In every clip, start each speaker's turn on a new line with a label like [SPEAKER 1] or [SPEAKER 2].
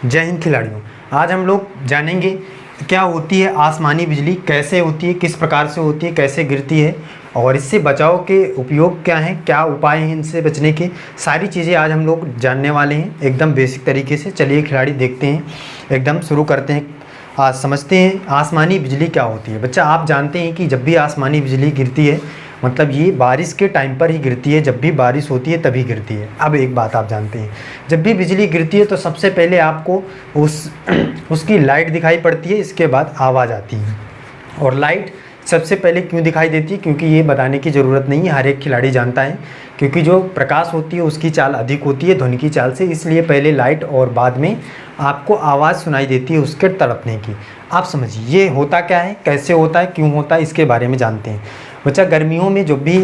[SPEAKER 1] जय हिंद खिलाड़ियों। आज हम लोग जानेंगे क्या होती है आसमानी बिजली, कैसे होती है, किस प्रकार से होती है, कैसे गिरती है और इससे बचाव के उपयोग क्या हैं, क्या उपाय हैं इनसे बचने के। सारी चीज़ें आज हम लोग जानने वाले हैं एकदम बेसिक तरीके से। चलिए खिलाड़ी देखते हैं, एकदम शुरू करते हैं। आज समझते हैं आसमानी बिजली क्या होती है। बच्चा आप जानते हैं कि जब भी आसमानी बिजली गिरती है मतलब ये बारिश के टाइम पर ही गिरती है, जब भी बारिश होती है तभी गिरती है। अब एक बात आप जानते हैं, जब भी बिजली गिरती है तो सबसे पहले आपको उसकी लाइट दिखाई पड़ती है, इसके बाद आवाज़ आती है। और लाइट सबसे पहले क्यों दिखाई देती है, क्योंकि ये बताने की ज़रूरत नहीं है, हर एक खिलाड़ी जानता है। क्योंकि जो प्रकाश होती है उसकी चाल अधिक होती है ध्वनि की चाल से, इसलिए पहले लाइट और बाद में आपको आवाज़ सुनाई देती है उसके तड़पने की। आप समझिए ये होता क्या है, कैसे होता है, क्यों होता है, इसके बारे में जानते हैं। बच्चा गर्मियों में जो भी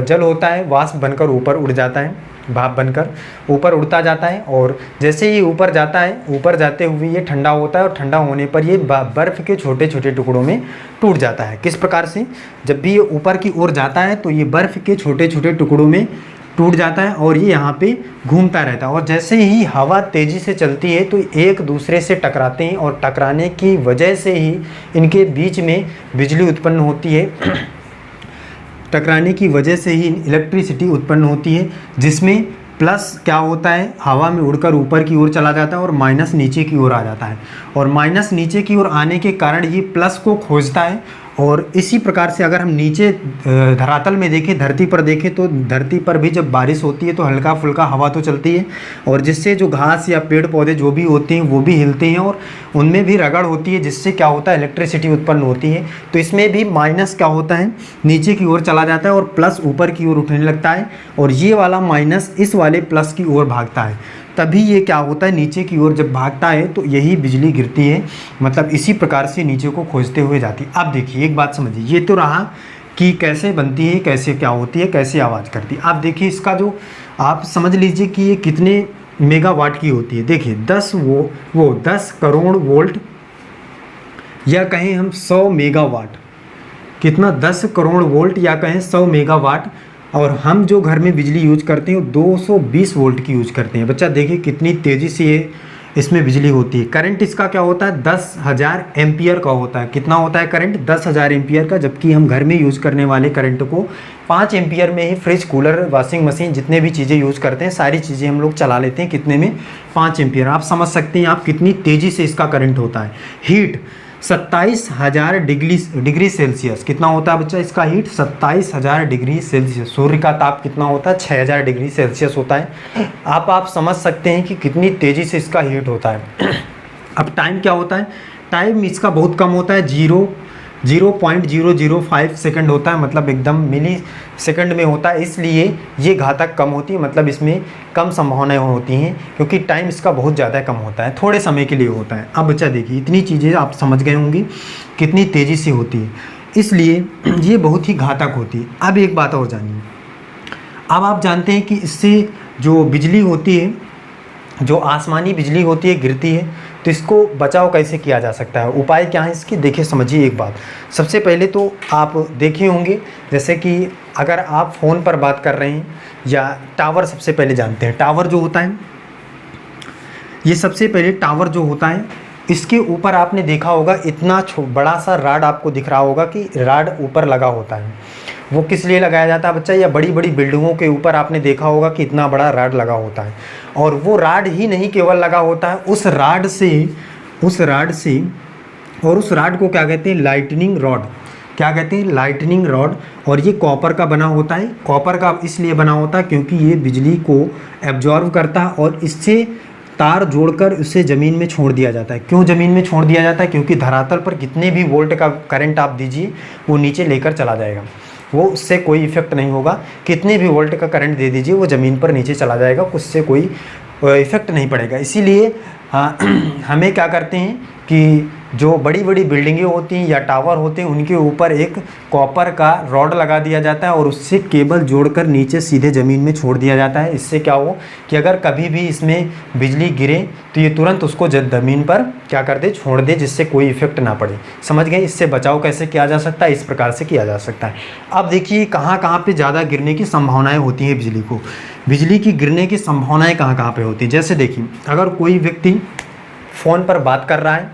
[SPEAKER 1] जल होता है वाष्प बनकर ऊपर उड़ जाता है, भाप बनकर ऊपर उड़ता जाता है और जैसे ही ऊपर जाता है, ऊपर जाते हुए ये ठंडा होता है और ठंडा होने पर ये बर्फ़ के छोटे छोटे टुकड़ों में टूट जाता है। किस प्रकार से, जब भी ये ऊपर की ओर जाता है तो ये बर्फ़ के छोटे छोटे टुकड़ों में टूट जाता है और ये यहाँ पे घूमता रहता है। और जैसे ही हवा तेज़ी से चलती है तो एक दूसरे से टकराते हैं और टकराने की वजह से ही इनके बीच में बिजली उत्पन्न होती है। टकराने की वजह से ही इलेक्ट्रिसिटी उत्पन्न होती है, जिसमें प्लस क्या होता है, हवा में उड़कर ऊपर की ओर चला जाता है और माइनस नीचे की ओर आ जाता है। और माइनस नीचे की ओर आने के कारण ये प्लस को खोजता है। और इसी प्रकार से अगर हम नीचे धरातल में देखें, धरती पर देखें, तो धरती पर भी जब बारिश होती है तो हल्का फुल्का हवा तो चलती है और जिससे जो घास या पेड़ पौधे जो भी होते हैं वो भी हिलते हैं और उनमें भी रगड़ होती है, जिससे क्या होता है, इलेक्ट्रिसिटी उत्पन्न होती है। तो इसमें भी माइनस क्या होता है, नीचे की ओर चला जाता है और प्लस ऊपर की ओर उठने लगता है और ये वाला माइनस इस वाले प्लस की ओर भागता है। तभी ये क्या होता है, नीचे की ओर जब भागता है तो यही बिजली गिरती है। मतलब इसी प्रकार से नीचे को खोजते हुए जाती है। अब देखिए एक बात समझिए, ये तो रहा कि कैसे बनती है, कैसे क्या होती है, कैसे आवाज़ करती है। आप देखिए इसका जो आप समझ लीजिए कि ये कितने मेगावाट की होती है। देखिए 10 करोड़ वोल्ट या कहें हम 100 मेगावाट, कितना 10 करोड़ वोल्ट या कहें 100 मेगावाट। और हम जो घर में बिजली यूज करते हैं 220 वोल्ट की यूज करते हैं। बच्चा देखिए कितनी तेज़ी से ये इसमें बिजली होती है। करंट इसका क्या होता है, 10,000 एम्पियर का होता है। कितना होता है करंट, 10,000 एम्पियर का। जबकि हम घर में यूज़ करने वाले करंट को 5 एम्पियर में ही फ्रिज, कूलर, वॉशिंग मशीन, जितने भी चीज़ें यूज़ करते हैं सारी चीज़ें हम लोग चला लेते हैं। कितने में, 5 एम्पियर। आप समझ सकते हैं आप कितनी तेज़ी से इसका करंट होता है। Heat 27,000 degree Celsius. कितना होता है बच्चा इसका हीट, 27,000 डिग्री सेल्सियस। सूर्य का ताप कितना होता है, 6,000 डिग्री सेल्सियस होता है। आप समझ सकते हैं कि कितनी तेज़ी से इसका हीट होता है। अब टाइम क्या होता है, टाइम इसका बहुत कम होता है, 0.005 सेकंड होता है। मतलब एकदम मिली सेकंड में होता है, इसलिए ये घातक कम होती है। मतलब इसमें कम संभावनाएं होती हैं क्योंकि टाइम इसका बहुत ज़्यादा कम होता है, थोड़े समय के लिए होता है। अब बच्चा देखिए इतनी चीज़ें आप समझ गए होंगी कितनी तेज़ी से होती है, इसलिए ये बहुत ही घातक होती है। अब एक बात और जानिए, अब आप जानते हैं कि इससे जो बिजली होती है, जो आसमानी बिजली होती है, गिरती है, तो इसको बचाव कैसे किया जा सकता है, उपाय क्या है इसकी। देखिए समझिए एक बात, सबसे पहले तो आप देखे होंगे जैसे कि अगर आप फ़ोन पर बात कर रहे हैं या टावर, सबसे पहले जानते हैं टावर जो होता है, ये सबसे पहले टावर जो होता है इसके ऊपर आपने देखा होगा इतना बड़ा सा राड आपको दिख रहा होगा कि राड ऊपर लगा होता है। वो किस लिए लगाया जाता है बच्चा, या बड़ी बड़ी बिल्डिंगों के ऊपर आपने देखा होगा कि इतना बड़ा राड लगा होता है। और वो राड ही नहीं केवल लगा होता है, उस राड से और उस राड को क्या कहते हैं, लाइटनिंग रॉड। क्या कहते हैं, लाइटनिंग रॉड। और ये कॉपर का बना होता है। कॉपर का इसलिए बना होता है क्योंकि ये बिजली को एब्जॉर्व करता है और इससे तार जोड़कर उसे ज़मीन में छोड़ दिया जाता है। क्यों ज़मीन में छोड़ दिया जाता है, क्योंकि धरातल पर कितने भी वोल्ट का करंट आप दीजिए वो नीचे लेकर चला जाएगा, वो उससे कोई इफेक्ट नहीं होगा। कितने भी वोल्ट का करंट दे दीजिए वो ज़मीन पर नीचे चला जाएगा, उससे कोई इफेक्ट नहीं पड़ेगा। इसीलिए हमें क्या करते हैं कि जो बड़ी बड़ी बिल्डिंगें होती हैं या टावर होते हैं उनके ऊपर एक कॉपर का रॉड लगा दिया जाता है और उससे केबल जोड़कर नीचे सीधे ज़मीन में छोड़ दिया जाता है। इससे क्या हो कि अगर कभी भी इसमें बिजली गिरे तो ये तुरंत उसको ज़मीन पर क्या कर दे, छोड़ दे, जिससे कोई इफेक्ट ना पड़े। समझ गए, इससे बचाव कैसे किया जा सकता है, इस प्रकार से किया जा सकता है। अब देखिए कहाँ कहाँ पर ज़्यादा गिरने की संभावनाएँ होती हैं बिजली को, बिजली की गिरने की संभावनाएँ कहाँ कहाँ पर होती हैं। जैसे देखिए अगर कोई व्यक्ति फ़ोन पर बात कर रहा है,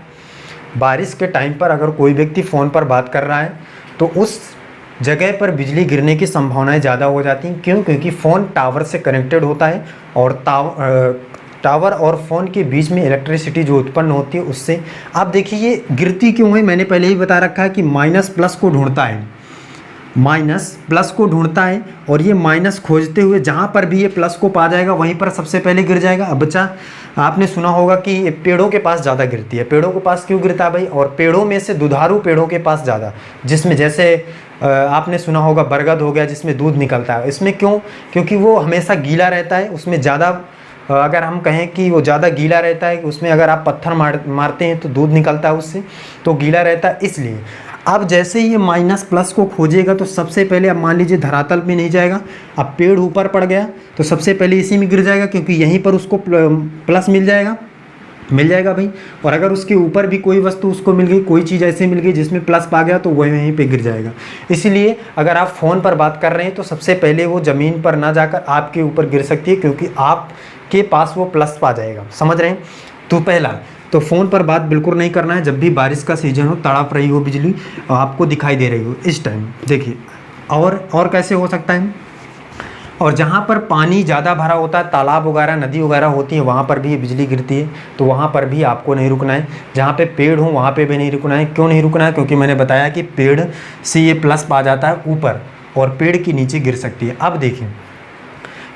[SPEAKER 1] बारिश के टाइम पर अगर कोई व्यक्ति फ़ोन पर बात कर रहा है तो उस जगह पर बिजली गिरने की संभावनाएं ज़्यादा हो जाती हैं। क्यों? क्योंकि फ़ोन टावर से कनेक्टेड होता है और टावर और फ़ोन के बीच में इलेक्ट्रिसिटी जो उत्पन्न होती है उससे, आप देखिए ये गिरती क्यों है, मैंने पहले ही बता रखा है कि माइनस प्लस को ढूंढता है, माइनस प्लस को ढूंढता है और ये माइनस खोजते हुए जहाँ पर भी ये प्लस को पा जाएगा वहीं पर सबसे पहले गिर जाएगा। अब बच्चा आपने सुना होगा कि ये पेड़ों के पास ज़्यादा गिरती है। पेड़ों के पास क्यों गिरता है भाई? और पेड़ों में से दुधारू पेड़ों के पास ज़्यादा, जिसमें जैसे आपने सुना होगा बरगद हो गया जिसमें दूध निकलता है। इसमें क्यों? क्योंकि वो हमेशा गीला रहता है, उसमें ज़्यादा, अगर हम कहें कि वो ज़्यादा गीला रहता है, उसमें अगर आप पत्थर मारते हैं तो दूध निकलता है उससे, तो गीला रहता है इसलिए। अब जैसे ही ये माइनस प्लस को खोजेगा तो सबसे पहले, अब मान लीजिए धरातल में नहीं जाएगा, अब पेड़ ऊपर पड़ गया तो सबसे पहले इसी में गिर जाएगा क्योंकि यहीं पर उसको प्लस मिल जाएगा भाई। और अगर उसके ऊपर भी कोई वस्तु उसको मिल गई, कोई चीज़ ऐसे मिल गई जिसमें प्लस पा गया तो वह वहीं पे गिर जाएगा। इसीलिए अगर आप फ़ोन पर बात कर रहे हैं तो सबसे पहले वो ज़मीन पर ना जाकर आपके ऊपर गिर सकती है क्योंकि आपके पास वो प्लस पा जाएगा। समझ रहे हैं? तो पहला तो फ़ोन पर बात बिल्कुल नहीं करना है जब भी बारिश का सीजन हो, तड़प रही हो बिजली और आपको दिखाई दे रही हो इस टाइम। देखिए और कैसे हो सकता है, और जहाँ पर पानी ज़्यादा भरा होता है, तालाब वगैरह नदी वगैरह होती है, वहाँ पर भी ये बिजली गिरती है तो वहाँ पर भी आपको नहीं रुकना है। जहाँ पे पेड़ हो वहाँ पे भी नहीं रुकना है। क्यों नहीं रुकना है? क्योंकि मैंने बताया कि पेड़ से ये प्लस पा जाता है ऊपर और पेड़ के नीचे गिर सकती है। अब देखिए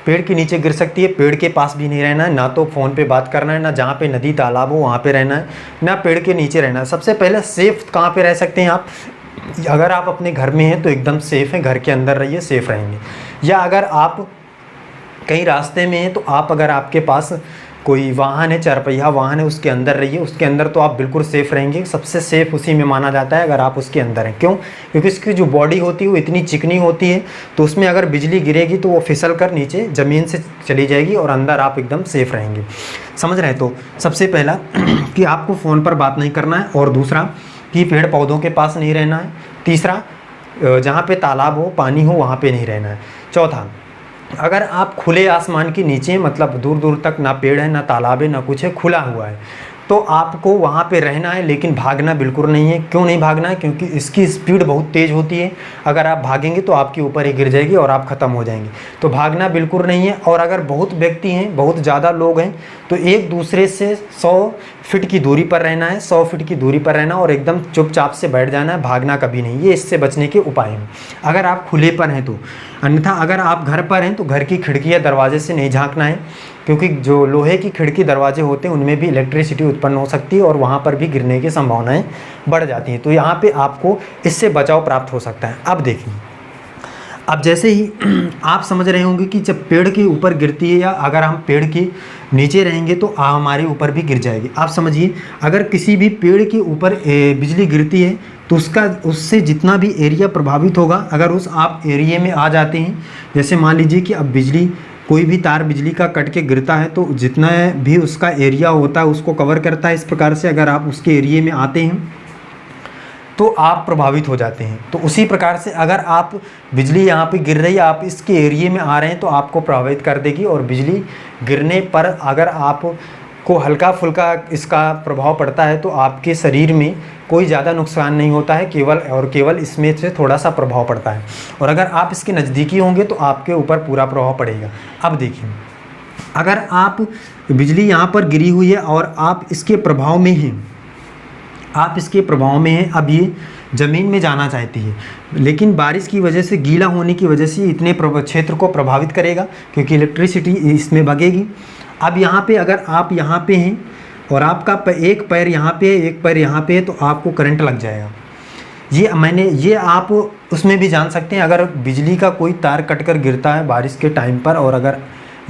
[SPEAKER 1] पेड़ के नीचे गिर सकती है, पेड़ के पास भी नहीं रहना है, ना तो फ़ोन पे बात करना है, ना जहाँ पे नदी तालाब हो वहाँ पे रहना है, ना पेड़ के नीचे रहना है। सबसे पहले सेफ़ कहाँ पे रह सकते हैं आप? अगर आप अपने घर में हैं तो एकदम सेफ़ है, घर के अंदर रहिए, सेफ़ रहेंगे। या अगर आप कहीं रास्ते में हैं तो आप, अगर आपके पास कोई वाहन है, चारपहिया वाहन है, उसके अंदर रहिए, उसके अंदर तो आप बिल्कुल सेफ़ रहेंगे। सबसे सेफ़ उसी में माना जाता है अगर आप उसके अंदर हैं। क्यों? क्योंकि इसकी जो बॉडी होती है वो इतनी चिकनी होती है तो उसमें अगर बिजली गिरेगी तो वो फिसल कर नीचे ज़मीन से चली जाएगी और अंदर आप एकदम सेफ़ रहेंगे। समझ रहे हैं? तो सबसे पहला कि आपको फ़ोन पर बात नहीं करना है, और दूसरा कि पेड़ पौधों के पास नहीं रहना है, तीसरा जहाँ पे तालाब हो, पानी हो, वहाँ पे नहीं रहना है, चौथा अगर आप खुले आसमान के नीचे, मतलब दूर दूर तक ना पेड़ है, ना तालाब है, ना कुछ है, खुला हुआ है, तो आपको वहाँ पे रहना है, लेकिन भागना बिल्कुल नहीं है। क्यों नहीं भागना है? क्योंकि इसकी स्पीड बहुत तेज़ होती है, अगर आप भागेंगे तो आपके ऊपर ही गिर जाएगी और आप ख़त्म हो जाएंगे। तो भागना बिल्कुल नहीं है। और अगर बहुत व्यक्ति हैं, बहुत ज़्यादा लोग हैं, तो एक दूसरे से 100 फीट की दूरी पर रहना है, 100 फीट की दूरी पर रहना और एकदम चुपचाप से बैठ जाना है, भागना कभी नहीं। ये इससे बचने के उपाय हैं अगर आप खुले पर हैं तो। अन्यथा अगर आप घर पर हैं तो घर की खिड़की या दरवाजे से नहीं झांकना है, क्योंकि जो लोहे की खिड़की दरवाजे होते हैं उनमें भी इलेक्ट्रिसिटी उत्पन्न हो सकती है और वहाँ पर भी गिरने की संभावनाएं बढ़ जाती हैं। तो यहाँ पे आपको इससे बचाव प्राप्त हो सकता है। अब देखिए, अब जैसे ही आप समझ रहे होंगे कि जब पेड़ के ऊपर गिरती है या अगर हम पेड़ के नीचे रहेंगे तो हमारे ऊपर भी गिर जाएगी। आप समझिए, अगर किसी भी पेड़ के ऊपर बिजली गिरती है तो उससे जितना भी एरिया प्रभावित होगा, अगर उस आप एरिया में आ जाते हैं, जैसे मान लीजिए कि अब कोई भी तार बिजली का कट के गिरता है तो जितना भी उसका एरिया होता है उसको कवर करता है। इस प्रकार से अगर आप उसके एरिया में आते हैं तो आप प्रभावित हो जाते हैं। तो उसी प्रकार से अगर आप बिजली यहाँ पे गिर रही है, आप इसके एरिया में आ रहे हैं तो आपको प्रभावित कर देगी। और बिजली गिरने पर अगर आपको हल्का फुल्का इसका प्रभाव पड़ता है तो आपके शरीर में कोई ज़्यादा नुकसान नहीं होता है, केवल इसमें से थोड़ा सा प्रभाव पड़ता है। और अगर आप इसके नज़दीकी होंगे तो आपके ऊपर पूरा प्रभाव पड़ेगा। अब देखिए, अगर आप बिजली यहाँ पर गिरी हुई है और आप इसके प्रभाव में हैं, अब ये ज़मीन में जाना चाहती है, लेकिन बारिश की वजह से, गीला होने की वजह से इतने क्षेत्र को प्रभावित करेगा क्योंकि इलेक्ट्रिसिटी इसमें भगेगी। अब यहाँ पे अगर आप यहाँ पे हैं और आपका एक पैर यहाँ पे है, एक पैर यहाँ पे है, तो आपको करंट लग जाएगा। ये आप उसमें भी जान सकते हैं, अगर बिजली का कोई तार कटकर गिरता है बारिश के टाइम पर और अगर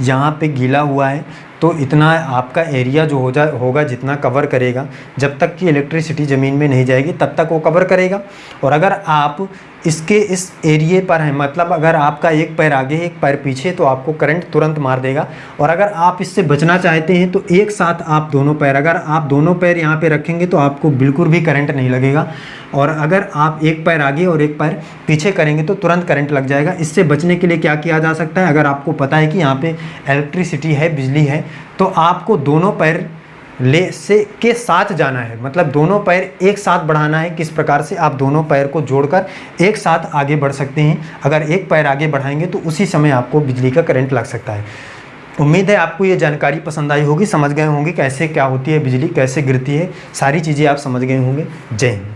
[SPEAKER 1] यहाँ पे गीला हुआ है तो इतना आपका एरिया जो होगा जितना कवर करेगा, जब तक कि इलेक्ट्रिसिटी ज़मीन में नहीं जाएगी तब तक वो कवर करेगा। और अगर आप इसके इस एरिए पर हैं, मतलब अगर आपका एक पैर आगे है एक पैर पीछे, तो आपको करंट तुरंत मार देगा। और अगर आप इससे बचना चाहते हैं तो एक साथ आप दोनों पैर, अगर आप दोनों पैर यहाँ पे रखेंगे तो आपको बिल्कुल भी करंट नहीं लगेगा। और अगर आप एक पैर आगे और एक पैर पीछे करेंगे तो तुरंत करंट लग जाएगा। इससे बचने के लिए क्या किया जा सकता है, अगर आपको पता है कि यहाँ पे इलेक्ट्रिसिटी है, बिजली है, तो आपको दोनों पैर ले से के साथ जाना है, मतलब दोनों पैर एक साथ बढ़ाना है। किस प्रकार से आप दोनों पैर को जोड़कर एक साथ आगे बढ़ सकते हैं। अगर एक पैर आगे बढ़ाएंगे तो उसी समय आपको बिजली का करंट लग सकता है। उम्मीद है आपको ये जानकारी पसंद आई होगी, समझ गए होंगे कैसे क्या होती है बिजली, कैसे गिरती है, सारी चीज़ें आप समझ गए होंगे। जय हिंद।